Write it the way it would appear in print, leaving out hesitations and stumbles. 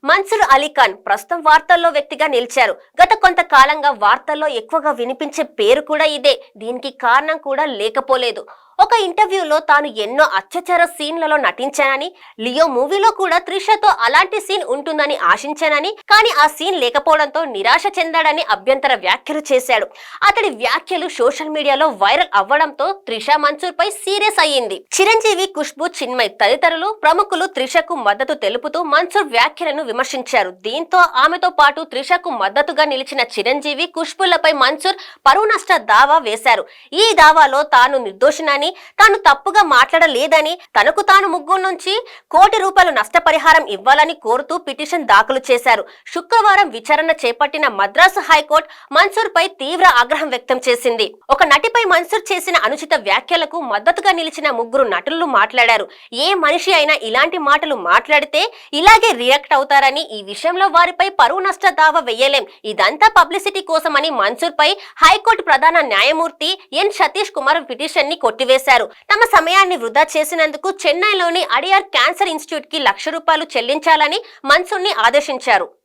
మన్సూర్ అలీఖాన్ ప్రస్తుతం వార్తల్లో వ్యక్తిగా నిలిచారు. గత కొంతకాలంగా వార్తల్లో ఎక్కువగా వినిపించే పేరు కూడా ఇదే. దీనికి కారణం కూడా లేకపోలేదు. ఒక ఇంటర్వ్యూలో తాను ఎన్నో అత్యాచార సీన్లలో నటించానని, లియో మూవీలో కూడా త్రిషతో అలాంటి సీన్ ఉంటుందని ఆశించానని, కానీ ఆ సీన్ లేకపోవడంతో నిరాశ చెందాడని అభ్యంతర వ్యాఖ్యలు చేశాడు. అతడి వ్యాఖ్యలు సోషల్ మీడియాలో వైరల్ అవ్వడంతో త్రిష మన్సూర్ పై సీరియస్ అయ్యింది. చిరంజీవి, ఖుష్బూ, చిన్మయ్ తదితరులు ప్రముఖులు త్రిషకు మద్దతు తెలుపుతూ మన్సూర్ వ్యాఖ్యలను విమర్శించారు. దీంతో ఆమెతో పాటు త్రిషకు మద్దతుగా నిలిచిన చిరంజీవి, ఖుష్బూలపై మన్సూర్ పరువు నష్ట దావా వేశారు. ఈ దావాలో తాను నిర్దోషినని, తాను తప్పుగా మాట్లాడలేదని, తనకు తాను ముగ్గురు నుంచి ₹1 కోటి నష్టపరిహారం ఇవ్వాలని కోరుతూ పిటిషన్ దాఖలు చేశారు. శుక్రవారం విచారణ చేపట్టిన మద్రాసు హైకోర్టు మన్సూర్ పై తీవ్ర ఆగ్రహం వ్యక్తం చేసింది. ఒక నటిపై మన్సూర్ చేసిన అనుచిత వ్యాఖ్యలకు మద్దతుగా నిలిచిన ముగ్గురు నటులు మాట్లాడారు. ఏ మనిషి అయినా ఇలాంటి మాటలు మాట్లాడితే ఇలాగే రియాక్ట్ అవుతారని, ఈ విషయంలో వారిపై పరువు నష్ట దావా వేయలేం, ఇదంతా పబ్లిసిటీ కోసమని మన్సూర్ పై హైకోర్టు ప్రధాన న్యాయమూర్తి ఎన్ సతీష్ కుమార్ పిటిషన్ ని కొట్టివేశారు. తమ సమయాన్ని వృధా చేసినందుకు చెన్నైలోని అడియార్ క్యాన్సర్ ఇన్స్టిట్యూట్ కి ₹1,00,000 చెల్లించాలని మన్సూర్ ని ఆదేశించారు.